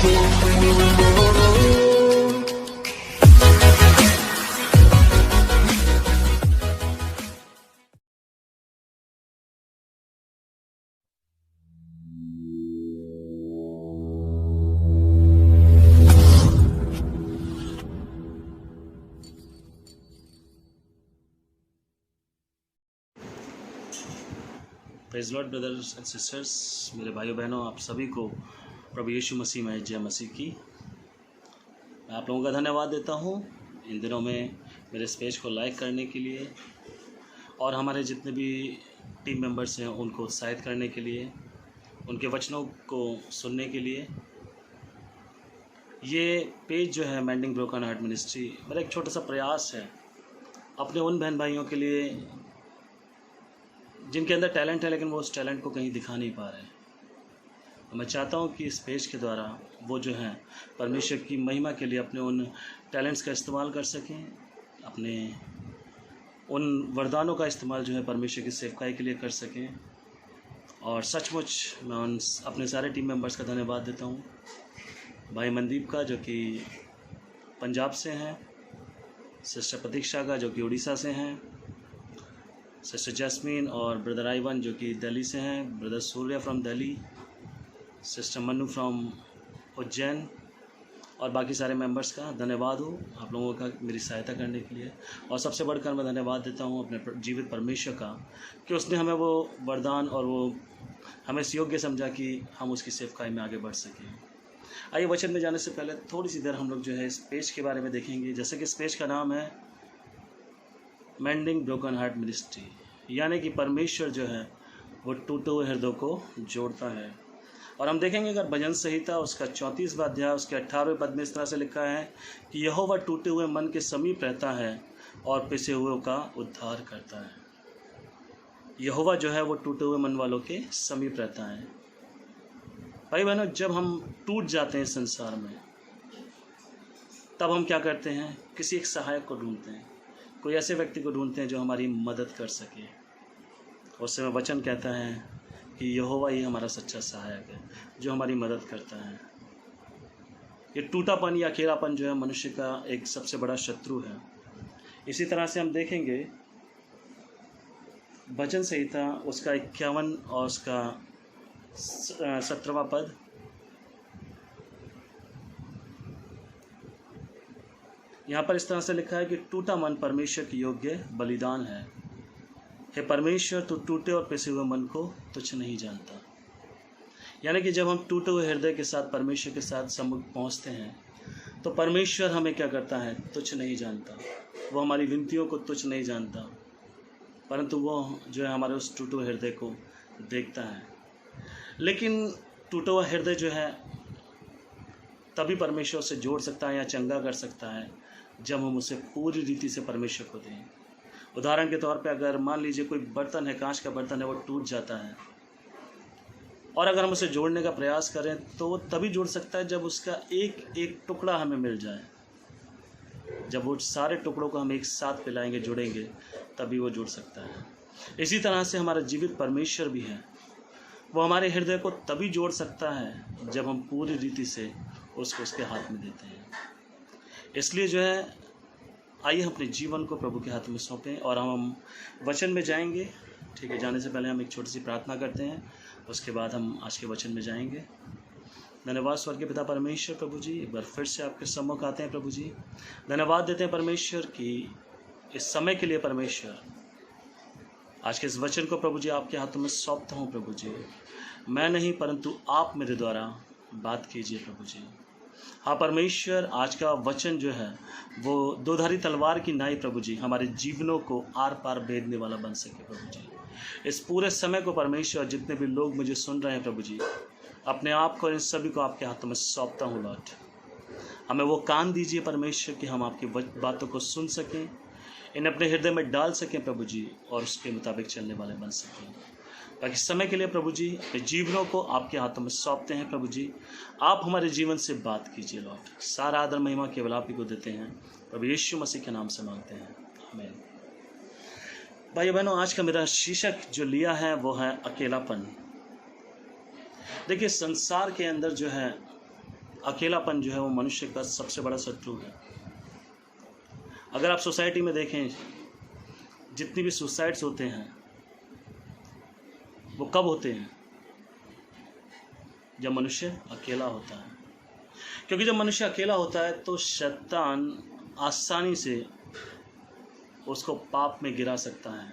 Praise Lord brothers and sisters, मेरे भाइयों बहनों, आप सभी को प्रभु यीशु मसीह में जय मसीह की। मैं आप लोगों का धन्यवाद देता हूँ इन दिनों में मेरे इस पेज को लाइक करने के लिए और हमारे जितने भी टीम मेंबर्स हैं उनको उत्साहित करने के लिए, उनके वचनों को सुनने के लिए। ये पेज जो है मेंडिंग ब्रोकन हार्ट मिनिस्ट्री, मेरा एक छोटा सा प्रयास है अपने उन बहन भाइयों के लिए जिनके अंदर टैलेंट है लेकिन वो उस टैलेंट को कहीं दिखा नहीं पा रहे। तो मैं चाहता हूँ कि इस पेज के द्वारा वो जो हैं परमेश्वर की महिमा के लिए अपने उन टैलेंट्स का इस्तेमाल कर सकें, अपने उन वरदानों का इस्तेमाल जो है परमेश्वर की सेवकाई के लिए कर सकें। और सचमुच मैं उन अपने सारे टीम मेंबर्स का धन्यवाद देता हूँ। भाई मनदीप का जो कि पंजाब से हैं, सिस्टर प्रतीक्षा का जो कि उड़ीसा से हैं, सिस्टर जैस्मीन और ब्रदर आइवन जो कि दिल्ली से हैं, brother Surya from Delhi, sister Mannu from Ujjain और बाकी सारे मेंबर्स का धन्यवाद हो आप लोगों का मेरी सहायता करने के लिए। और सबसे बढ़कर मैं धन्यवाद देता हूँ अपने जीवित परमेश्वर का कि उसने हमें वो वरदान और वो हमें योग्य समझा कि हम उसकी सेवकाई में आगे बढ़ सकें। आइए वचन में जाने से पहले थोड़ी सी देर हम लोग जो है इस पेज के बारे में देखेंगे। जैसे कि इस पेज का नाम है मेंडिंग ब्रोकन हार्ट मिनिस्ट्री, यानी कि परमेश्वर जो है वो टूटे हुए हृदय को जोड़ता है। और हम देखेंगे अगर भजन संहिता उसका 34वां अध्याय उसके 18वें पद में इस तरह से लिखा है कि यहोवा टूटे हुए मन के समीप रहता है और पिसे हुए का उद्धार करता है। यहोवा जो है वो टूटे हुए मन वालों के समीप रहता है। भाई बहनों, जब हम टूट जाते हैं संसार में तब हम क्या करते हैं? किसी एक सहायक को ढूंढते हैं, कोई ऐसे व्यक्ति को ढूंढते हैं जो हमारी मदद कर सके। उस समय वचन कहता है कि यहोवा ही हमारा सच्चा सहायक है जो हमारी मदद करता है। ये टूटापन या अकेलापन जो है मनुष्य का एक सबसे बड़ा शत्रु है। इसी तरह से हम देखेंगे भजन संहिता उसका 51 और उसका 17वां पद। यहाँ पर इस तरह से लिखा है कि टूटा मन परमेश्वर की योग्य बलिदान है। हे परमेश्वर, तू टूटे और पिसे हुए मन को तुच्छ नहीं जानता। यानी कि जब हम टूटे हुए हृदय के साथ परमेश्वर के साथ सम्मुख पहुँचते हैं तो परमेश्वर हमें क्या करता है? तुच्छ नहीं जानता। वो हमारी विनतियों को तुच्छ नहीं जानता, परंतु वो जो है हमारे उस टूटे हुए हृदय को देखता है। लेकिन टूटा हुआ हृदय जो है तभी परमेश्वर से जोड़ सकता है या चंगा कर सकता है जब हम उसे पूरी रीति से परमेश्वर को दें। उदाहरण के तौर पे अगर मान लीजिए कोई बर्तन है, कांच का बर्तन है, वो टूट जाता है और अगर हम उसे जोड़ने का प्रयास करें तो वो तभी जुड़ सकता है जब उसका एक एक टुकड़ा हमें मिल जाए। जब वो सारे टुकड़ों को हम एक साथ मिलाएंगे, जोड़ेंगे, तभी वो जुड़ सकता है। इसी तरह से हमारा जीवित परमेश्वर भी है, वो हमारे हृदय को तभी जोड़ सकता है जब हम पूरी रीति से उसको उसके हाथ में देते हैं। इसलिए जो है आइए हम अपने जीवन को प्रभु के हाथ में सौंपें और हम वचन में जाएंगे। ठीक है, जाने से पहले हम एक छोटी सी प्रार्थना करते हैं, उसके बाद हम आज के वचन में जाएंगे। धन्यवाद स्वर्गीय पिता परमेश्वर, प्रभु जी एक बार फिर से आपके सम्मुख आते हैं। प्रभु जी धन्यवाद देते हैं परमेश्वर की इस समय के लिए। परमेश्वर आज के इस वचन को प्रभु जी आपके हाथों में सौंपता हूँ। प्रभु जी मैं नहीं परंतु आप मेरे द्वारा बात कीजिए। प्रभु जी हाँ परमेश्वर, आज का वचन जो है वो दोधारी तलवार की नाई प्रभु जी हमारे जीवनों को आर पार भेदने वाला बन सके। प्रभु जी इस पूरे समय को परमेश्वर जितने भी लोग मुझे सुन रहे हैं प्रभु जी, अपने आप को इन सभी को आपके हाथों में सौंपता हूँ। लॉर्ड हमें वो कान दीजिए परमेश्वर कि हम आपकी बातों को सुन सकें, इन्हें अपने हृदय में डाल सकें प्रभु जी और उसके मुताबिक चलने वाले बन सकें। ताकि समय के लिए प्रभु जी अपने जीवनों को आपके हाथों में सौंपते हैं। प्रभु जी आप हमारे जीवन से बात कीजिए। लॉर्ड सारा आदर महिमा केवल आप ही को देते हैं। प्रभु यीशु मसीह के नाम से मांगते हैं, आमीन। भाई बहनों, आज का मेरा शीर्षक जो लिया है वो है अकेलापन। देखिए संसार के अंदर जो है अकेलापन जो है वो मनुष्य का सबसे बड़ा शत्रु है। अगर आप सोसाइटी में देखें, जितनी भी सुसाइड्स होते हैं वो कब होते हैं? जब मनुष्य अकेला होता है। क्योंकि जब मनुष्य अकेला होता है तो शैतान आसानी से उसको पाप में गिरा सकता है,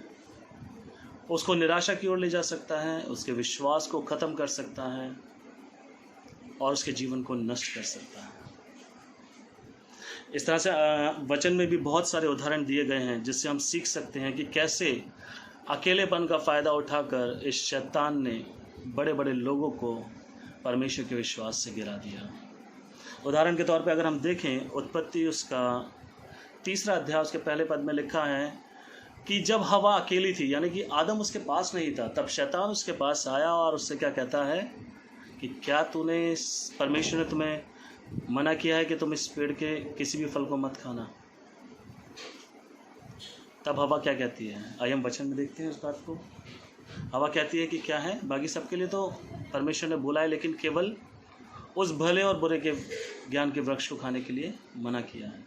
उसको निराशा की ओर ले जा सकता है, उसके विश्वास को ख़त्म कर सकता है और उसके जीवन को नष्ट कर सकता है। इस तरह से वचन में भी बहुत सारे उदाहरण दिए गए हैं जिससे हम सीख सकते हैं कि कैसे अकेलेपन का फ़ायदा उठाकर इस शैतान ने बड़े बड़े लोगों को परमेश्वर के विश्वास से गिरा दिया। उदाहरण के तौर पे अगर हम देखें, उत्पत्ति उसका 3 अध्याय उसके पहले पद में लिखा है कि जब हवा अकेली थी, यानी कि आदम उसके पास नहीं था, तब शैतान उसके पास आया और उससे क्या कहता है कि क्या परमेश्वर ने तुम्हें मना किया है कि तुम इस पेड़ के किसी भी फल को मत खाना? तब हवा क्या कहती है? आइए हम वचन में देखते हैं इस बात को। हवा कहती है कि क्या है, बाकी सबके लिए तो परमेश्वर ने बोला है, लेकिन केवल उस भले और बुरे के ज्ञान के वृक्ष को खाने के लिए मना किया है।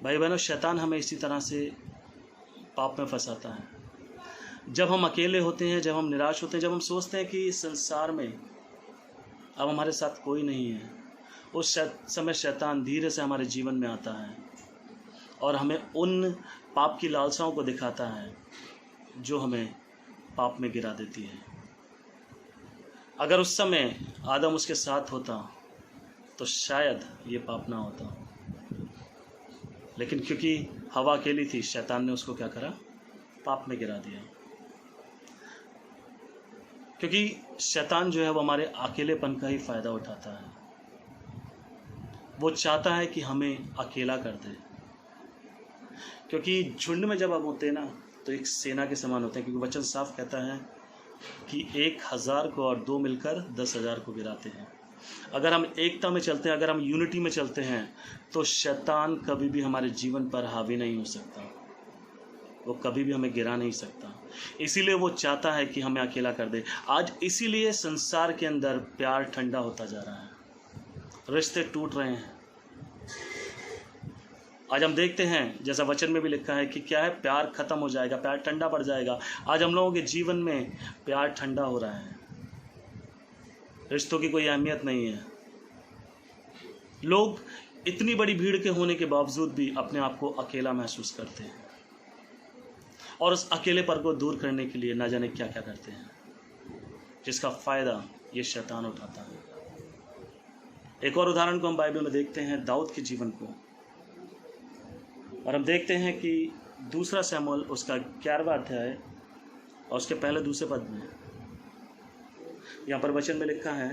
भाई बहनों, शैतान हमें इसी तरह से पाप में फंसाता है। जब हम अकेले होते हैं, जब हम निराश होते हैं, जब हम सोचते हैं कि इस संसार में अब हमारे साथ कोई नहीं है, उस समय शैतान धीरे से हमारे जीवन में आता है और हमें उन पाप की लालसाओं को दिखाता है जो हमें पाप में गिरा देती है। अगर उस समय आदम उसके साथ होता तो शायद ये पाप ना होता, लेकिन क्योंकि हवा अकेली थी, शैतान ने उसको क्या करा? पाप में गिरा दिया। क्योंकि शैतान जो है वो हमारे अकेलेपन का ही फ़ायदा उठाता है। वो चाहता है कि हमें अकेला कर दे, क्योंकि झुंड में जब हम होते हैं ना तो एक सेना के समान होते हैं। क्योंकि वचन साफ कहता है कि 1000 को और 2 मिलकर 10,000 को गिराते हैं। अगर हम एकता में चलते हैं, अगर हम यूनिटी में चलते हैं, तो शैतान कभी भी हमारे जीवन पर हावी नहीं हो सकता, वो कभी भी हमें गिरा नहीं सकता। इसीलिए वो चाहता है कि हमें अकेला कर दे। आज इसीलिए संसार के अंदर प्यार ठंडा होता जा रहा है, रिश्ते टूट रहे हैं। आज हम देखते हैं, जैसा वचन में भी लिखा है कि क्या है, प्यार खत्म हो जाएगा, प्यार ठंडा पड़ जाएगा। आज हम लोगों के जीवन में प्यार ठंडा हो रहा है, रिश्तों की कोई अहमियत नहीं है। लोग इतनी बड़ी भीड़ के होने के बावजूद भी अपने आप को अकेला महसूस करते हैं और उस अकेलेपन को दूर करने के लिए ना जाने क्या क्या करते हैं, जिसका फ़ायदा ये शैतान उठाता है। एक और उदाहरण को हम बाइबल में देखते हैं, दाऊद के जीवन को, और हम देखते हैं कि 2 शमूएल उसका 11वां अध्याय और उसके पहले 2 पद में यहाँ पर वचन में लिखा है,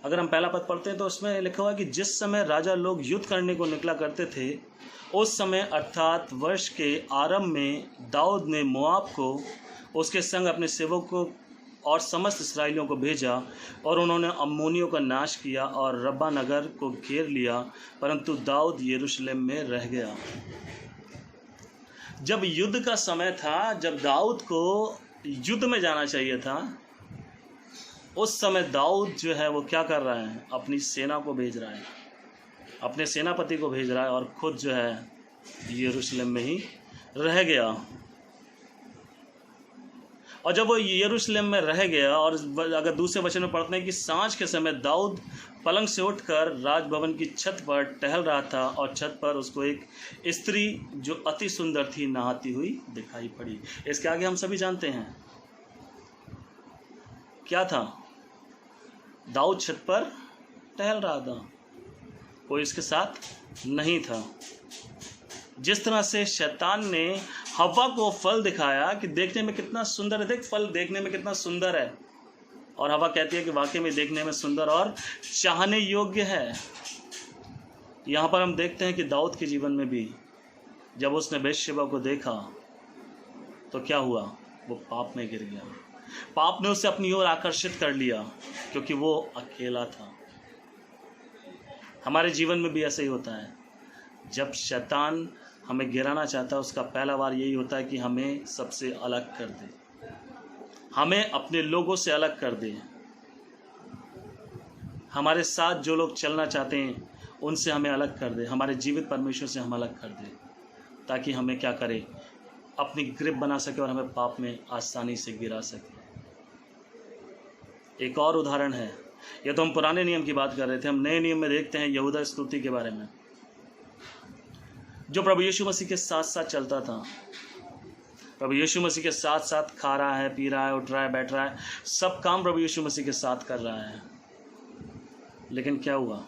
अगर हम पहला पद पढ़ते हैं तो उसमें लिखा हुआ कि जिस समय राजा लोग युद्ध करने को निकला करते थे, उस समय अर्थात वर्ष के आरंभ में दाऊद ने मोआब को, उसके संग अपने सेवकों और समस्त इस्राएलियों को भेजा और उन्होंने अम्मोनियों का नाश किया और रब्बा नगर को घेर लिया, परंतु दाऊद यरूशलेम में रह गया। जब युद्ध का समय था, जब दाऊद को युद्ध में जाना चाहिए था, उस समय दाऊद जो है वो क्या कर रहा है? अपनी सेना को भेज रहा है, अपने सेनापति को भेज रहा है और खुद जो है यरूशलेम में ही रह गया। और जब वो यरूशलेम में रह गया, और अगर दूसरे वचन में पढ़ते हैं कि सांझ के समय दाऊद पलंग से उठकर राजभवन की छत पर टहल रहा था और छत पर उसको एक स्त्री जो अति सुंदर थी नहाती हुई दिखाई पड़ी। इसके आगे हम सभी जानते हैं क्या था। दाऊद छत पर टहल रहा था, कोई इसके साथ नहीं था। जिस तरह से शैतान ने हवा को फल दिखाया कि देखने में कितना सुंदर है, देख फल देखने में कितना सुंदर है, और हवा कहती है कि वाकई में देखने में सुंदर और चाहने योग्य है। यहाँ पर हम देखते हैं कि दाऊद के जीवन में भी जब उसने बेतशेबा को देखा तो क्या हुआ? वो पाप में गिर गया। पाप ने उसे अपनी ओर आकर्षित कर लिया क्योंकि वो अकेला था। हमारे जीवन में भी ऐसा ही होता है। जब शैतान हमें गिराना चाहता है, उसका पहला वार यही होता है कि हमें सबसे अलग कर दे, हमें अपने लोगों से अलग कर दे, हमारे साथ जो लोग चलना चाहते हैं उनसे हमें अलग कर दे, हमारे जीवित परमेश्वर से हम अलग कर दे, ताकि हमें क्या करे, अपनी ग्रिप बना सके और हमें पाप में आसानी से गिरा सके। एक और उदाहरण है, यह तो हम पुराने नियम की बात कर रहे थे, हम नए नियम में देखते हैं यहूदा इस्करियोती के बारे में, जो प्रभु यीशु मसीह के साथ साथ चलता था, प्रभु यीशु मसीह के साथ साथ खा रहा है, पी रहा है, उठ रहा है, बैठ रहा है, सब काम प्रभु यीशु मसीह के साथ कर रहा है। लेकिन क्या हुआ,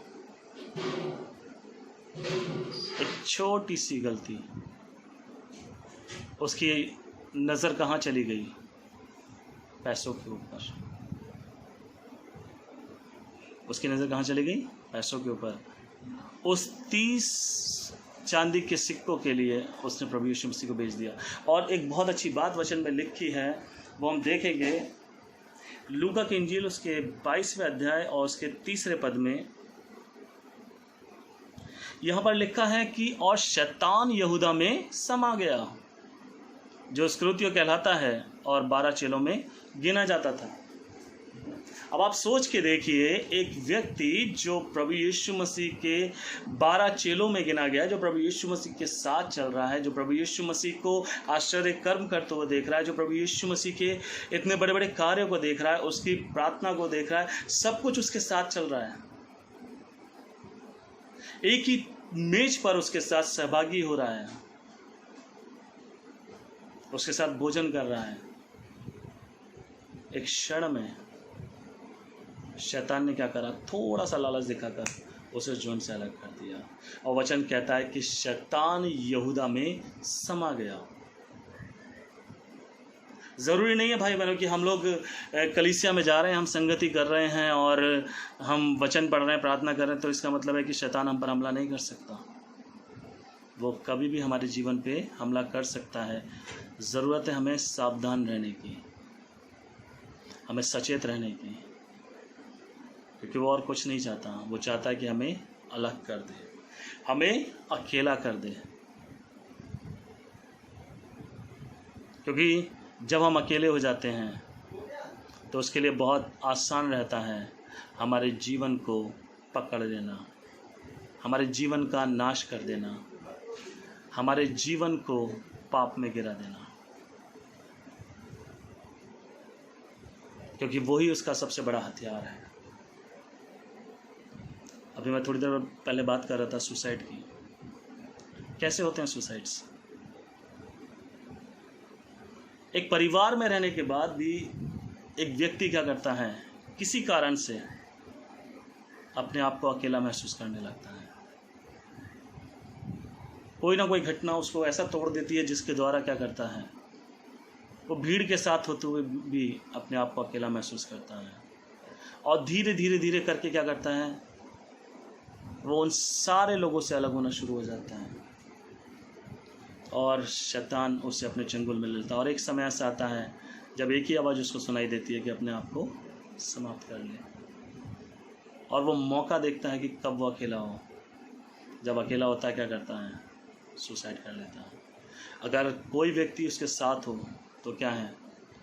एक छोटी सी गलती, उसकी नज़र कहाँ चली गई, पैसों के ऊपर। उसकी नज़र कहाँ चली गई, पैसों के ऊपर। उस 30 चांदी के सिक्कों के लिए उसने प्रभु यीशु मसीह को बेच दिया। और एक बहुत अच्छी बात वचन में लिखी है, वो हम देखेंगे लूका की इंजील उसके 22वें अध्याय और उसके 3 पद में। यहाँ पर लिखा है कि और शैतान यहूदा में समा गया, जो इस्करियोती कहलाता है और 12 चेलों में गिना जाता था। अब आप सोच के देखिए, एक व्यक्ति जो प्रभु यीशु मसीह के 12 चेलों में गिना गया, जो प्रभु यीशु मसीह के साथ चल रहा है, जो प्रभु यीशु मसीह को आश्चर्य कर्म करते हुए देख रहा है, जो प्रभु यीशु मसीह के इतने बड़े बड़े कार्यों को देख रहा है, उसकी प्रार्थना को देख रहा है, सब कुछ उसके साथ चल रहा है, एक ही मेज पर उसके साथ सहभागी हो रहा है, उसके साथ भोजन कर रहा है। एक क्षण में शैतान ने क्या करा, थोड़ा सा लालच दिखाकर उसे जोन से अलग कर दिया। और वचन कहता है कि शैतान यहूदा में समा गया। ज़रूरी नहीं है भाई बहनों कि हम लोग कलीसिया में जा रहे हैं, हम संगति कर रहे हैं और हम वचन पढ़ रहे हैं, प्रार्थना कर रहे हैं, तो इसका मतलब है कि शैतान हम पर हमला नहीं कर सकता। वो कभी भी हमारे जीवन पे हमला कर सकता है। ज़रूरत है हमें सावधान रहने की, हमें सचेत रहने की, क्योंकि वो और कुछ नहीं चाहता। वो चाहता है कि हमें अलग कर दे, हमें अकेला कर दे। क्योंकि जब हम अकेले हो जाते हैं तो उसके लिए बहुत आसान रहता है हमारे जीवन को पकड़ लेना, हमारे जीवन का नाश कर देना, हमारे जीवन को पाप में गिरा देना, क्योंकि वही उसका सबसे बड़ा हथियार है। अभी मैं थोड़ी देर पहले बात कर रहा था सुसाइड की। कैसे होते हैं सुसाइड्स? एक परिवार में रहने के बाद भी एक व्यक्ति क्या करता है, किसी कारण से अपने आप को अकेला महसूस करने लगता है। कोई ना कोई घटना उसको ऐसा तोड़ देती है जिसके द्वारा क्या करता है, वो भीड़ के साथ होते हुए भी अपने आप को अकेला महसूस करता है। और धीरे धीरे धीरे करके क्या करता है, वो उन सारे लोगों से अलग होना शुरू हो जाता है और शैतान उसे अपने चंगुल में लेता है। और एक समय ऐसा आता है जब एक ही आवाज़ उसको सुनाई देती है कि अपने आप को समाप्त कर ले, और वो मौका देखता है कि कब वो अकेला हो। जब अकेला होता है क्या करता है, सुसाइड कर लेता है। अगर कोई व्यक्ति उसके साथ हो तो क्या है,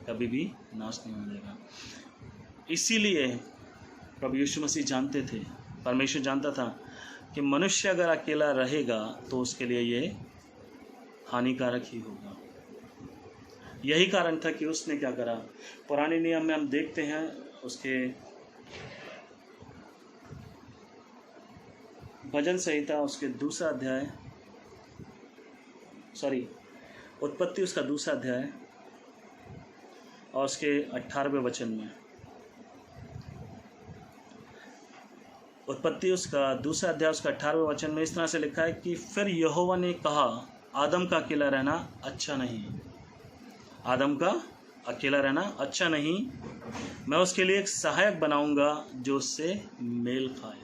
कभी भी नाश नहीं होगा। इसीलिए प्रभु यीशु मसीह जानते थे, परमेश्वर जानता था कि मनुष्य अगर अकेला रहेगा तो उसके लिए ये हानिकारक ही होगा। यही कारण था कि उसने क्या करा, पुराने नियम में हम देखते हैं उसके भजन संहिता उसके दूसरा अध्याय, उत्पत्ति उसका दूसरा अध्याय और उसके 18वें वचन में। उत्पत्ति उसका दूसरा अध्याय उसका 18वें वचन में इस तरह से लिखा है कि फिर यहोवा ने कहा, आदम का अकेला रहना अच्छा नहीं, आदम का अकेला रहना अच्छा नहीं, मैं उसके लिए एक सहायक बनाऊंगा जो उससे मेल खाए।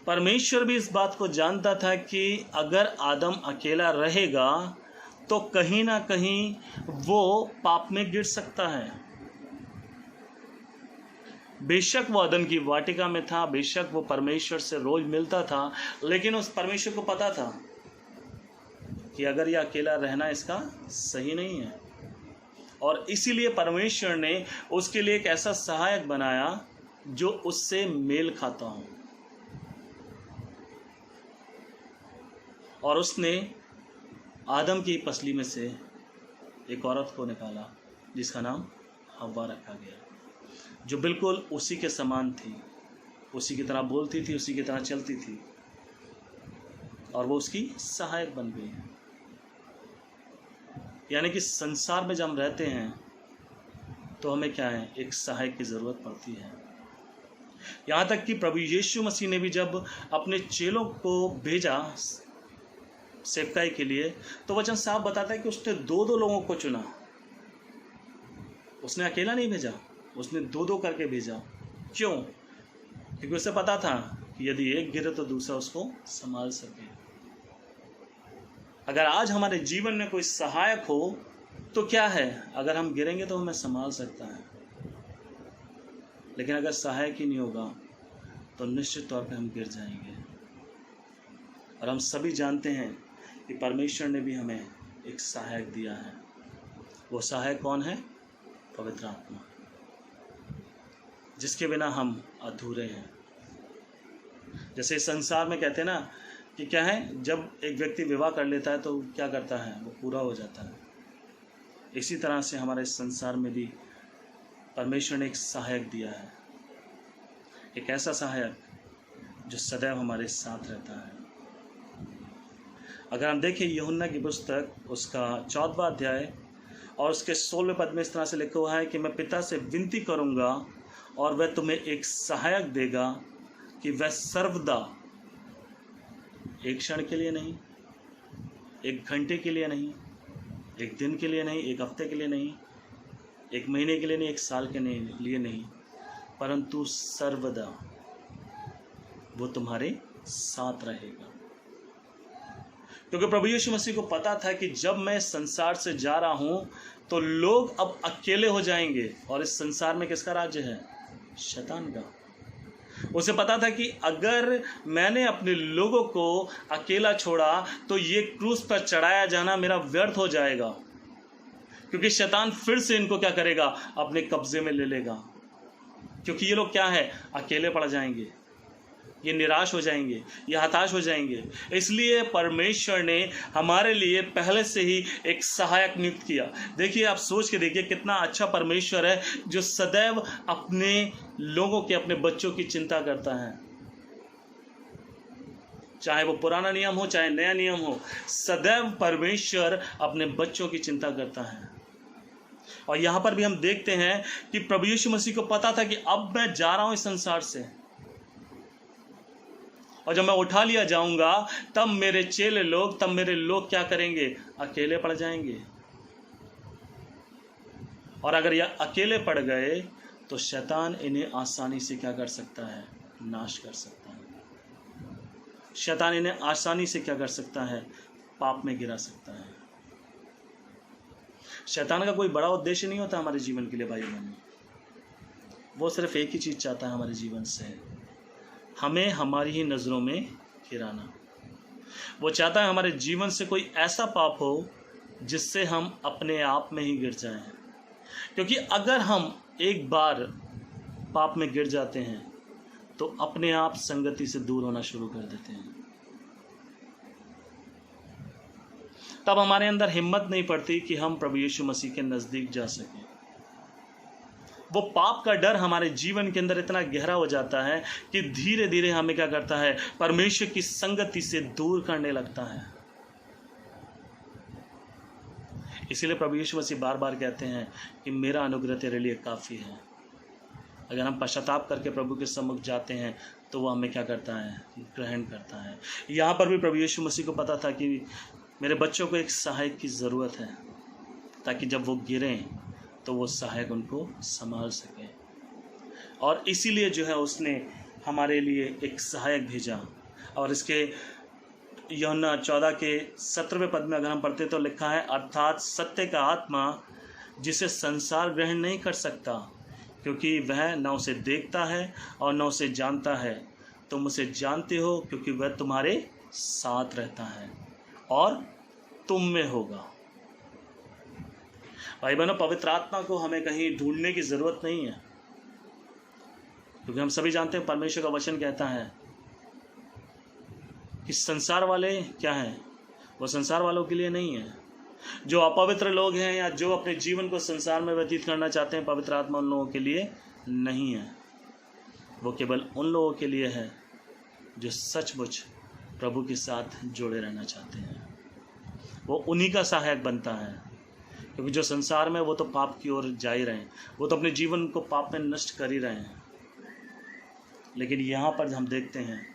परमेश्वर भी इस बात को जानता था कि अगर आदम अकेला रहेगा तो कहीं ना कहीं वो पाप में गिर सकता है। बेशक वो अदन की वाटिका में था, बेशक वो परमेश्वर से रोज मिलता था, लेकिन उस परमेश्वर को पता था कि अगर ये अकेला रहना इसका सही नहीं है, और इसीलिए परमेश्वर ने उसके लिए एक ऐसा सहायक बनाया जो उससे मेल खाता हो। और उसने आदम की पसली में से एक औरत को निकाला जिसका नाम हव्वा रखा गया, जो बिल्कुल उसी के समान थी, उसी की तरह बोलती थी, उसी की तरह चलती थी, और वो उसकी सहायक बन गई। यानी कि संसार में जब हम रहते हैं तो हमें क्या है, एक सहायक की ज़रूरत पड़ती है। यहाँ तक कि प्रभु यीशु मसीह ने भी जब अपने चेलों को भेजा सेवकाई के लिए, तो वचन साफ बताता है कि उसने 2-2 लोगों को चुना। उसने अकेला नहीं भेजा, उसने 2-2 करके भेजा। क्यों? क्योंकि उसे पता था कि यदि एक गिरे तो दूसरा उसको संभाल सके। अगर आज हमारे जीवन में कोई सहायक हो तो क्या है, अगर हम गिरेंगे तो हमें संभाल सकता है, लेकिन अगर सहायक ही नहीं होगा तो निश्चित तौर पे हम गिर जाएंगे। और हम सभी जानते हैं कि परमेश्वर ने भी हमें एक सहायक दिया है। वो सहायक कौन है? पवित्र आत्मा, जिसके बिना हम अधूरे हैं। जैसे इस संसार में कहते हैं ना कि क्या है, जब एक व्यक्ति विवाह कर लेता है तो क्या करता है, वो पूरा हो जाता है। इसी तरह से हमारे इस संसार में भी परमेश्वर ने एक सहायक दिया है, एक ऐसा सहायक जो सदैव हमारे साथ रहता है। अगर हम देखें यूहन्ना की पुस्तक उसका 14वां अध्याय और उसके 16वें पद में इस तरह से लिखा हुआ है कि मैं पिता से विनती करूंगा और वह तुम्हें एक सहायक देगा कि वह सर्वदा, एक क्षण के लिए नहीं, एक घंटे के लिए नहीं, एक दिन के लिए नहीं, एक हफ्ते के लिए नहीं, एक महीने के लिए नहीं, एक साल के लिए नहीं, परंतु सर्वदा वो तुम्हारे साथ रहेगा। क्योंकि प्रभु यीशु मसीह को पता था कि जब मैं संसार से जा रहा हूं तो लोग अब अकेले हो जाएंगे, और इस संसार में किसका राज्य है? शैतान का। उसे पता था कि अगर मैंने अपने लोगों को अकेला छोड़ा तो ये क्रूस पर चढ़ाया जाना मेरा व्यर्थ हो जाएगा, क्योंकि शैतान फिर से इनको क्या करेगा, अपने कब्जे में ले लेगा। क्योंकि ये लोग क्या है, अकेले पड़ जाएंगे, ये निराश हो जाएंगे, ये हताश हो जाएंगे। इसलिए परमेश्वर ने हमारे लिए पहले से ही एक सहायक नियुक्त किया। देखिए, आप सोच के देखिए कितना अच्छा परमेश्वर है जो सदैव अपने लोगों के, अपने बच्चों की चिंता करता है। चाहे वो पुराना नियम हो, चाहे नया नियम हो, सदैव परमेश्वर अपने बच्चों की चिंता करता है। और यहाँ पर भी हम देखते हैं कि प्रभु यीशु मसीह को पता था कि अब मैं जा रहा हूँ इस संसार से, और जब मैं उठा लिया जाऊंगा तब मेरे चेले लोग, तब मेरे लोग क्या करेंगे, अकेले पड़ जाएंगे। और अगर ये अकेले पड़ गए तो शैतान इन्हें आसानी से क्या कर सकता है, नाश कर सकता है। शैतान इन्हें आसानी से क्या कर सकता है, पाप में गिरा सकता है। शैतान का कोई बड़ा उद्देश्य नहीं होता हमारे जीवन के लिए भाई बहन, वो सिर्फ एक ही चीज चाहता है हमारे जीवन से, हमें हमारी ही नज़रों में गिराना। वो चाहता है हमारे जीवन से कोई ऐसा पाप हो जिससे हम अपने आप में ही गिर जाएं। क्योंकि अगर हम एक बार पाप में गिर जाते हैं तो अपने आप संगति से दूर होना शुरू कर देते हैं। तब हमारे अंदर हिम्मत नहीं पड़ती कि हम प्रभु यीशु मसीह के नज़दीक जा सकें। वो पाप का डर हमारे जीवन के अंदर इतना गहरा हो जाता है कि धीरे धीरे हमें क्या करता है, परमेश्वर की संगति से दूर करने लगता है। इसीलिए प्रभु यीशु मसीह बार बार कहते हैं कि मेरा अनुग्रह तेरे लिए काफ़ी है। अगर हम पश्चाताप करके प्रभु के सम्मुख जाते हैं तो वो हमें क्या करता है, ग्रहण करता है। यहाँ पर भी प्रभु यीशु मसीह को पता था कि मेरे बच्चों को एक सहायक की ज़रूरत है, ताकि जब वो गिरें तो वो सहायक उनको संभाल सके। और इसीलिए जो है उसने हमारे लिए एक सहायक भेजा। और इसके यूहन्ना 14 के 17वें पद में अगर हम पढ़ते तो लिखा है, अर्थात सत्य का आत्मा जिसे संसार ग्रहण नहीं कर सकता क्योंकि वह न उसे देखता है और न उसे जानता है। तुम उसे जानते हो क्योंकि वह तुम्हारे साथ रहता है और तुम में होगा। भाई बहनों, पवित्र आत्मा को हमें कहीं ढूंढने की ज़रूरत नहीं है, क्योंकि हम सभी जानते हैं परमेश्वर का वचन कहता है कि संसार वाले क्या हैं, वो संसार वालों के लिए नहीं है। जो अपवित्र लोग हैं या जो अपने जीवन को संसार में व्यतीत करना चाहते हैं, पवित्र आत्मा उन लोगों के लिए नहीं है। वो केवल उन लोगों के लिए है जो सचमुच प्रभु के साथ जुड़े रहना चाहते हैं। वो उन्हीं का सहायक बनता है, क्योंकि जो संसार में वो तो पाप की ओर जा ही रहे हैं, वो तो अपने जीवन को पाप में नष्ट कर ही रहे हैं। लेकिन यहाँ पर हम देखते हैं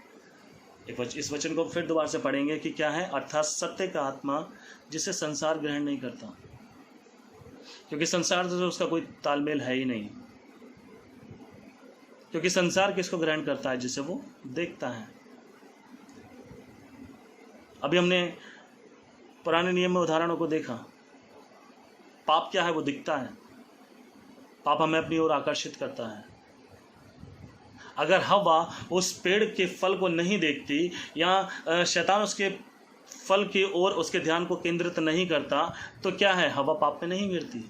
इस वचन को फिर दोबारा से पढ़ेंगे कि क्या है, अर्थात सत्य का आत्मा जिसे संसार ग्रहण नहीं करता, क्योंकि संसार से उसका कोई तालमेल है ही नहीं। क्योंकि संसार किसको ग्रहण करता है? जिसे वो देखता है। अभी हमने पुराने नियम में उदाहरणों को देखा। पाप क्या है? वो दिखता है। पाप हमें अपनी ओर आकर्षित करता है। अगर हवा उस पेड़ के फल को नहीं देखती या शैतान उसके फल की ओर उसके ध्यान को केंद्रित नहीं करता, तो क्या है, हवा पाप में नहीं गिरती।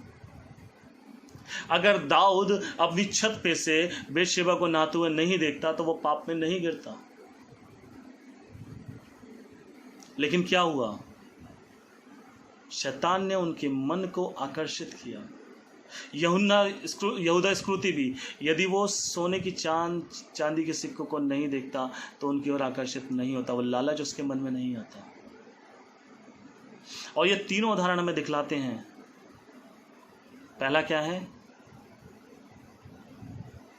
अगर दाऊद अपनी छत पे से बेतशेबा को नहाते हुए नहीं देखता, तो वो पाप में नहीं गिरता। लेकिन क्या हुआ? शैतान ने उनके मन को आकर्षित किया। यहूदा इस्करियोती भी, यदि वो सोने की चांदी के सिक्कों को नहीं देखता तो उनकी ओर आकर्षित नहीं होता। वो लालच उसके मन में नहीं आता। और ये तीनों उदाहरण हमें दिखलाते हैं। पहला क्या है?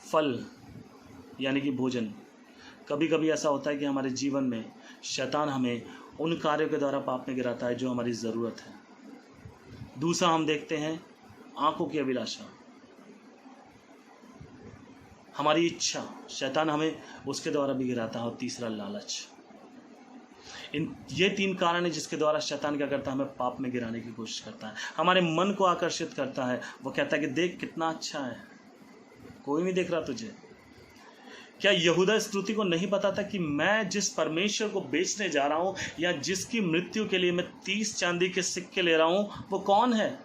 फल यानी कि भोजन। कभी कभी ऐसा होता है कि हमारे जीवन में शैतान हमें उन कार्यों के द्वारा पाप में गिराता है जो हमारी ज़रूरत है। दूसरा हम देखते हैं आंखों की अभिलाषा, हमारी इच्छा, शैतान हमें उसके द्वारा भी गिराता है। और तीसरा लालच। ये तीन कारण है जिसके द्वारा शैतान क्या करता है, हमें पाप में गिराने की कोशिश करता है। हमारे मन को आकर्षित करता है। वो कहता है कि देख कितना अच्छा है, कोई नहीं देख रहा तुझे। क्या यहूदा इस्करियोती को नहीं पता था कि मैं जिस परमेश्वर को बेचने जा रहा हूं या जिसकी मृत्यु के लिए मैं 30 चांदी के सिक्के ले रहा हूं, वो कौन है?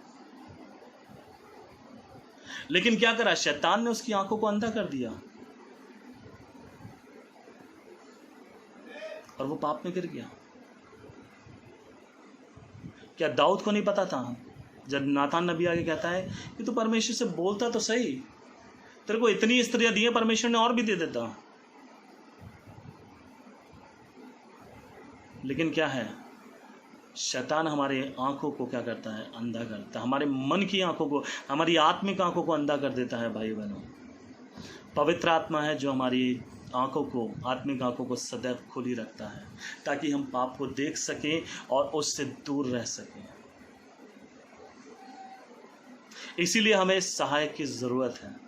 लेकिन क्या करा, शैतान ने उसकी आंखों को अंधा कर दिया और वो पाप में गिर गया। क्या दाऊद को नहीं पता था? जब नातान नबी आगे कहता है कि तू परमेश्वर से बोलता तो सही, तेरे को इतनी स्त्रियां दी हैं, परमेश्वर ने और भी दे देता। लेकिन क्या है, शैतान हमारे आंखों को क्या करता है, अंधा करता है। हमारे मन की आंखों को, हमारी आत्मिक आंखों को अंधा कर देता है। भाई बहनों, पवित्र आत्मा है जो हमारी आंखों को, आत्मिक आंखों को सदैव खुली रखता है, ताकि हम पाप को देख सकें और उससे दूर रह सकें। इसीलिए हमें सहायक की जरूरत है।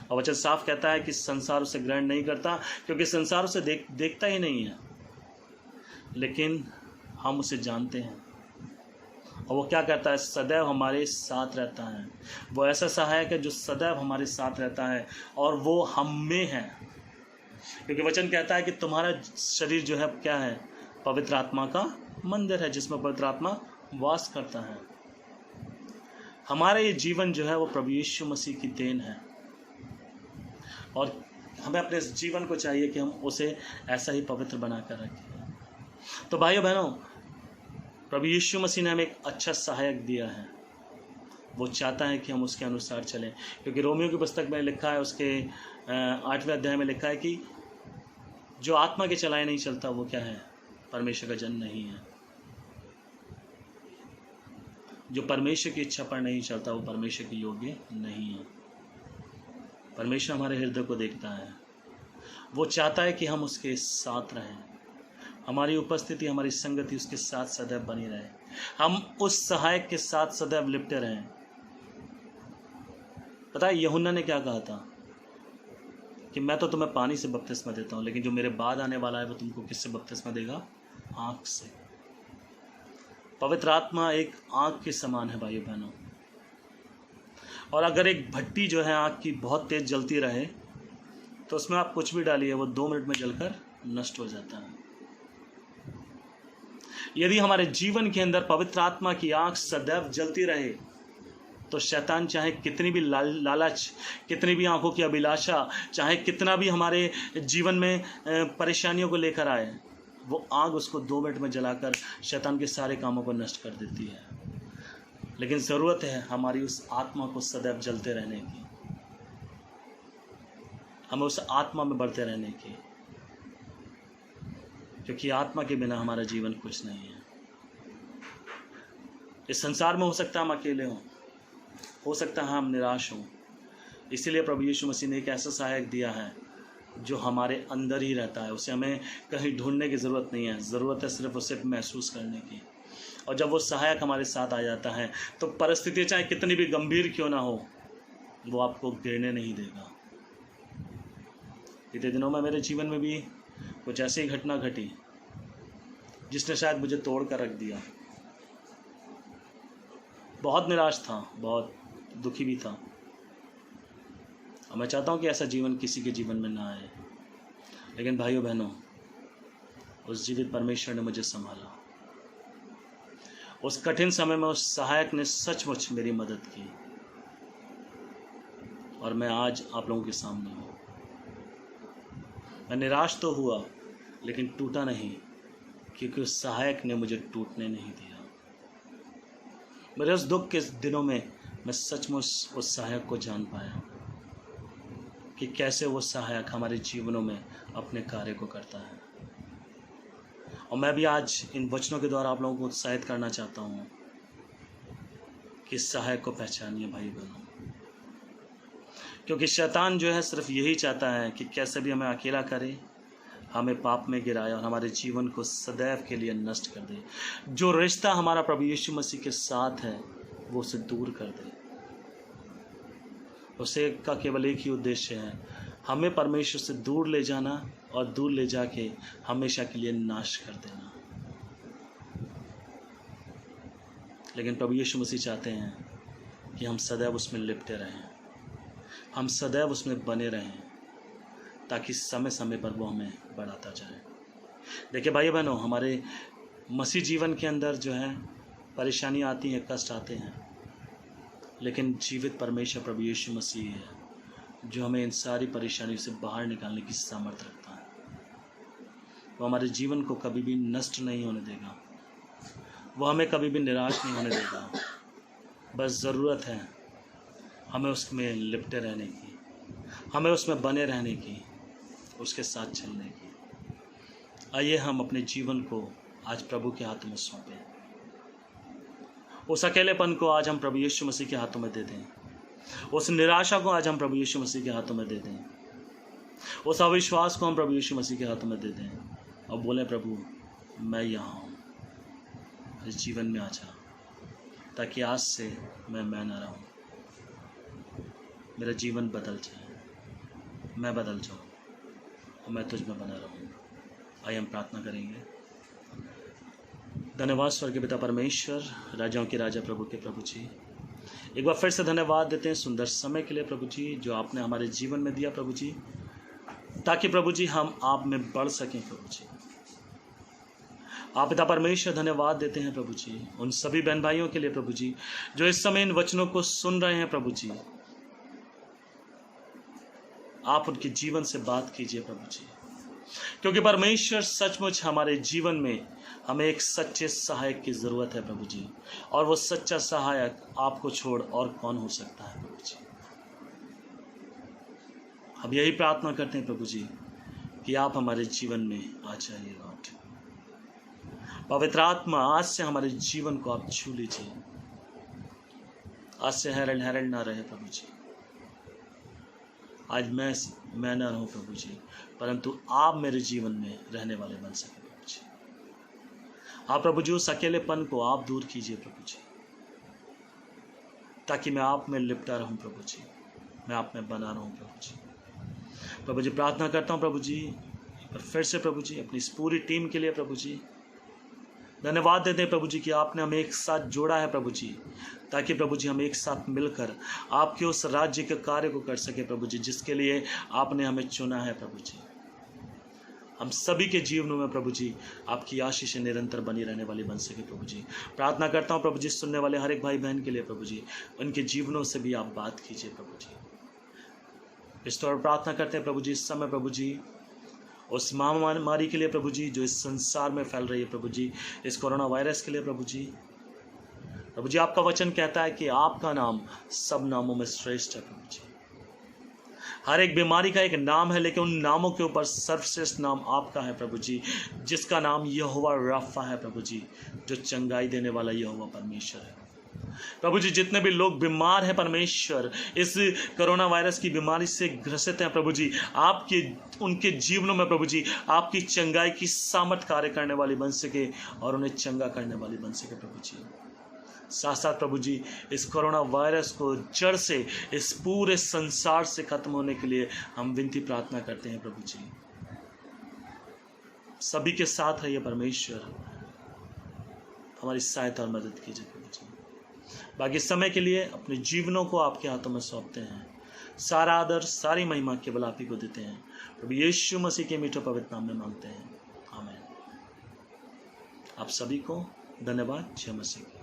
और वचन साफ कहता है कि संसार उसे ग्रहण नहीं करता, क्योंकि संसार उसे देखता ही नहीं है। लेकिन हम उसे जानते हैं और वो क्या करता है, सदैव हमारे साथ रहता है। वो ऐसा सहायक है जो सदैव हमारे साथ रहता है और वो हम में है। क्योंकि वचन कहता है कि तुम्हारा शरीर जो है क्या है, पवित्र आत्मा का मंदिर है, जिसमें पवित्र आत्मा वास करता है। हमारा ये जीवन जो है वो प्रभु यीशु मसीह की देन है और हमें अपने जीवन को चाहिए कि हम उसे ऐसा ही पवित्र बनाकर रखें। तो भाइयों बहनों, प्रभु यीशु मसीह ने हमें एक अच्छा सहायक दिया है। वो चाहता है कि हम उसके अनुसार चलें, क्योंकि रोमियो की पुस्तक में लिखा है, उसके 8वें अध्याय में लिखा है कि जो आत्मा के चलाए नहीं चलता वो क्या है, परमेश्वर का जन नहीं है। जो परमेश्वर की इच्छा पर नहीं चलता वो परमेश्वर के योग्य नहीं है। परमेश्वर हमारे हृदय को देखता है। वो चाहता है कि हम उसके साथ रहें, हमारी उपस्थिति, हमारी संगति उसके साथ सदैव बनी रहे, हम उस सहायक के साथ सदैव लिपटे रहें। पता है यूहन्ना ने क्या कहा था कि मैं तो तुम्हें पानी से बपतिस्मा देता हूँ, लेकिन जो मेरे बाद आने वाला है वो तुमको किससे बपतिस्मा देगा? आँख से। पवित्र आत्मा एक आँख के समान है भाइयों बहनों। और अगर एक भट्टी जो है आग की बहुत तेज़ जलती रहे तो उसमें आप कुछ भी डालिए, वो 2 मिनट में जलकर नष्ट हो जाता है। यदि हमारे जीवन के अंदर पवित्र आत्मा की आग सदैव जलती रहे तो शैतान चाहे कितनी भी लालच, कितनी भी आंखों की अभिलाषा, चाहे कितना भी हमारे जीवन में परेशानियों को लेकर आए, वो आग उसको 2 मिनट में जलाकर शैतान के सारे कामों को नष्ट कर देती है। लेकिन ज़रूरत है हमारी उस आत्मा को सदैव जलते रहने की, हमें उस आत्मा में बढ़ते रहने की, क्योंकि आत्मा के बिना हमारा जीवन कुछ नहीं है। इस संसार में हो सकता है हम अकेले हों, हो सकता है हम निराश हों, इसीलिए प्रभु यीशु मसीह ने एक ऐसा सहायक दिया है जो हमारे अंदर ही रहता है। उसे हमें कहीं ढूंढने की ज़रूरत नहीं है, ज़रूरत है सिर्फ उसे महसूस करने की। और जब वो सहायक हमारे साथ आ जाता है तो परिस्थितियाँ चाहे कितनी भी गंभीर क्यों ना हो, वो आपको गिरने नहीं देगा। बीते दिनों में मेरे जीवन में भी कुछ ऐसी घटना घटी जिसने शायद मुझे तोड़ कर रख दिया। बहुत निराश था, बहुत दुखी भी था, और मैं चाहता हूँ कि ऐसा जीवन किसी के जीवन में ना आए। लेकिन भाइयों बहनों, उस जीवित परमेश्वर ने मुझे संभाला। उस कठिन समय में उस सहायक ने सचमुच मेरी मदद की, और मैं आज आप लोगों के सामने हूँ। मैं निराश तो हुआ लेकिन टूटा नहीं, क्योंकि उस सहायक ने मुझे टूटने नहीं दिया। मेरे उस दुख के दिनों में मैं सचमुच उस सहायक को जान पाया कि कैसे वो सहायक हमारे जीवनों में अपने कार्य को करता है। और मैं भी आज इन वचनों के द्वारा आप लोगों को उत्साहित करना चाहता हूँ कि इस सहायक को पहचानिए भाई बहनों, क्योंकि शैतान जो है सिर्फ यही चाहता है कि कैसे भी हमें अकेला करे, हमें पाप में गिराए और हमारे जीवन को सदैव के लिए नष्ट कर दे। जो रिश्ता हमारा प्रभु यीशु मसीह के साथ है वो उसे दूर कर दे। उसे का केवल एक ही उद्देश्य है, हमें परमेश्वर से दूर ले जाना और दूर ले जाके हमेशा के लिए नाश कर देना। लेकिन प्रभु यीशु मसीह चाहते हैं कि हम सदैव उसमें लिपटे रहें, हम सदैव उसमें बने रहें, ताकि समय समय पर वो हमें बढ़ाता जाए। देखिए भाई बहनों, हमारे मसीह जीवन के अंदर जो है परेशानियाँ आती हैं, कष्ट आते हैं, लेकिन जीवित परमेश्वर प्रभु यीशु मसीह है जो हमें इन सारी परेशानियों से बाहर निकालने की सामर्थ्य रखता है। वो हमारे जीवन को कभी भी नष्ट नहीं होने देगा, वो हमें कभी भी निराश नहीं होने देगा। बस ज़रूरत है हमें उसमें लिपटे रहने की, हमें उसमें बने रहने की, उसके साथ चलने की। आइए हम अपने जीवन को आज प्रभु के हाथों में सौंपें। उस अकेलेपन को आज हम प्रभु यीशु मसीह के हाथों में दे दें, उस निराशा को आज हम प्रभु यीशु मसीह के हाथों में दे दें, उस अविश्वास को हम प्रभु यीशु मसीह के हाथों में दे दें और बोलें, प्रभु मैं यहाँ हूँ, इस जीवन में आ जा, ताकि आज से मैं ना रहूँ, मेरा जीवन बदल जाए, मैं बदल जाऊँ और मैं तुझ में बना रहूँ। आइए हम प्रार्थना करेंगे। धन्यवाद स्वर्गीय पिता परमेश्वर, राजाओं के राजा, प्रभु के प्रभु जी, एक बार फिर से धन्यवाद देते हैं सुंदर समय के लिए प्रभु जी, जो आपने हमारे जीवन में दिया प्रभु जी, ताकि प्रभु जी हम आप में बढ़ सकें प्रभु जी। आप पिता परमेश्वर धन्यवाद देते हैं प्रभु जी उन सभी बहन भाइयों के लिए प्रभु जी, जो इस समय इन वचनों को सुन रहे हैं प्रभु जी। आप उनके जीवन से बात कीजिए प्रभु जी, क्योंकि परमेश्वर सचमुच हमारे जीवन में हमें एक सच्चे सहायक की ज़रूरत है प्रभु जी, और वो सच्चा सहायक आपको छोड़ और कौन हो सकता है प्रभु जी। हम यही प्रार्थना करते हैं प्रभु जी कि आप हमारे जीवन में आ जाइए लॉर्ड। पवित्र आत्मा, आज से हमारे जीवन को आप छू लीजिए। आज से हैरल ना रहे प्रभु जी। आज मैं ना रहूं प्रभु जी, परंतु आप मेरे जीवन में रहने वाले बन सके प्रभु जी। आप प्रभु जी उस अकेलेपन को आप दूर कीजिए प्रभु जी, ताकि मैं आप में लिपटा रहूं प्रभु जी, मैं आप में बना रहूं प्रभु जी। प्रभु जी प्रार्थना करता हूं प्रभु जी, और फिर से प्रभु जी अपनी इस पूरी टीम के लिए प्रभु जी, धन्यवाद देते हैं प्रभु जी कि आपने हमें एक साथ जोड़ा है प्रभु जी, ताकि प्रभु जी हम एक साथ मिलकर आपके उस राज्य के कार्य को कर सके प्रभु जी, जिसके लिए आपने हमें चुना है प्रभु जी। हम सभी के जीवनों में प्रभु जी आपकी आशीष निरंतर बनी रहने वाली बन सके प्रभु जी। प्रार्थना करता हूँ प्रभु जी, सुनने वाले हर एक भाई बहन के लिए प्रभु जी, उनके जीवनों से भी आप बात कीजिए प्रभु जी। इस तरह प्रार्थना करते हैं प्रभु जी इस समय प्रभु जी उस महामारी के लिए प्रभु जी जो इस संसार में फैल रही है प्रभु जी, इस कोरोना वायरस के लिए प्रभु जी। प्रभु जी आपका वचन कहता है कि आपका नाम सब नामों में श्रेष्ठ है प्रभु जी। हर एक बीमारी का एक नाम है, लेकिन उन नामों के ऊपर सर्वश्रेष्ठ नाम आपका है प्रभु जी, जिसका नाम यहोवा राफा है प्रभु जी, जो चंगाई देने वाला यहोवा परमेश्वर है प्रभु जी। जितने भी लोग बीमार हैं परमेश्वर, इस कोरोना वायरस की बीमारी से ग्रसित हैं प्रभु जी, आपके उनके जीवनों में प्रभु जी आपकी चंगाई की सामर्थ कार्य करने वाली बन सके और उन्हें चंगा करने वाली बन सके प्रभु जी। साथ साथ प्रभु जी इस कोरोना वायरस को जड़ से इस पूरे संसार से खत्म होने के लिए हम विनती प्रार्थना करते हैं प्रभु जी। सभी के साथ रहिए परमेश्वर, हमारी सहायता और मदद कीजिए प्रभु जी। बाकी समय के लिए अपने जीवनों को आपके हाथों में सौंपते हैं। सारा आदर सारी महिमा केवल आप ही को देते हैं प्रभु यीशु मसीह के मीठे पवित्र नाम में मांगते हैं, आमीन। आप सभी को धन्यवाद। जय मसीह।